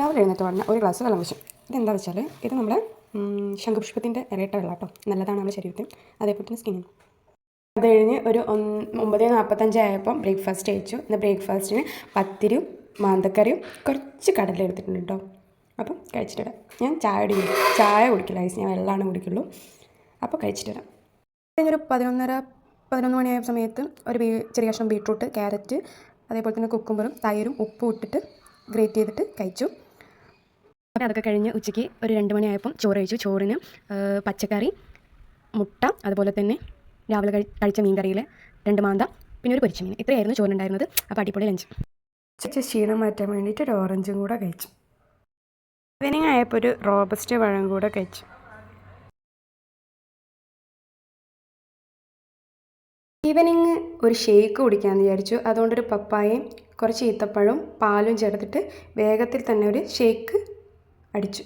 രാവിലെ എഴുന്നേറ്റ് ഉടനെ ഒരു ഗ്ലാസ് വെള്ളം വെച്ചു. ഇതെന്താ വെച്ചാൽ ഇത് നമ്മുടെ ശംഖുപുഷ്പത്തിൻ്റെ ഇരട്ട വെള്ളം കേട്ടോ, നല്ലതാണ് നമ്മുടെ ശരീരത്തിന്, അതേപോലെ തന്നെ സ്കിന്നിനും. അത് കഴിഞ്ഞ് ഒരു 9:45 ആയപ്പം ബ്രേക്ക്ഫാസ്റ്റ് കഴിച്ചു. ഇന്ന് ബ്രേക്ക്ഫാസ്റ്റിന് പത്തിരിയും മാന്തക്കറിയും കുറച്ച് കടല എടുത്തിട്ടുണ്ട് കേട്ടോ. അപ്പം കഴിച്ചിട്ടിടാം. ഞാൻ ചായ കുടിക്കില്ല ഐസ്, ഞാൻ വെള്ളമാണ് കുടിക്കുള്ളൂ. അപ്പോൾ കഴിച്ചിട്ടിടാം. കഴിഞ്ഞൊരു 11 മണിയായ സമയത്ത് ഒരു ചെറിയ കഷ്ണം ബീട്രൂട്ട്, ക്യാരറ്റ്, അതേപോലെ തന്നെ കുക്കുംബറും തൈരും ഉപ്പും ഇട്ടിട്ട് ഗ്രേറ്റ് ചെയ്തിട്ട് കഴിച്ചു. അപ്പോൾ അതൊക്കെ കഴിഞ്ഞ് ഉച്ചയ്ക്ക് ഒരു 2 മണിയായപ്പം ചോറ് കഴിച്ചു. ചോറിന് പച്ചക്കറി, മുട്ട, അതുപോലെ തന്നെ രാവിലെ കഴിച്ച മീൻ കറിയിൽ 2 മാന്ത, പിന്നെ ഒരു പൊരിച്ച മീൻ. ഇത്രയായിരുന്നു ചോറുണ്ടായിരുന്നത്. അപ്പോൾ അടിപൊളി ലഞ്ച്. ഉച്ചയ്ക്ക് ക്ഷീണം മാറ്റാൻ വേണ്ടിയിട്ട് ഒരു ഓറഞ്ചും കൂടെ കഴിച്ചു. ഈവനിങ് ആയപ്പോൾ ഒരു റോബസ്റ്റ് പഴം കൂടെ കഴിച്ചു. ഈവനിങ് ഒരു ഷേക്ക് കുടിക്കാമെന്ന് വിചാരിച്ചു. അതുകൊണ്ടൊരു പപ്പായയും കുറച്ച് ഈത്തപ്പഴവും പാലും ചേർത്തിട്ട് വേഗത്തിൽ തന്നെ ഒരു ഷേക്ക് അടിച്ചു.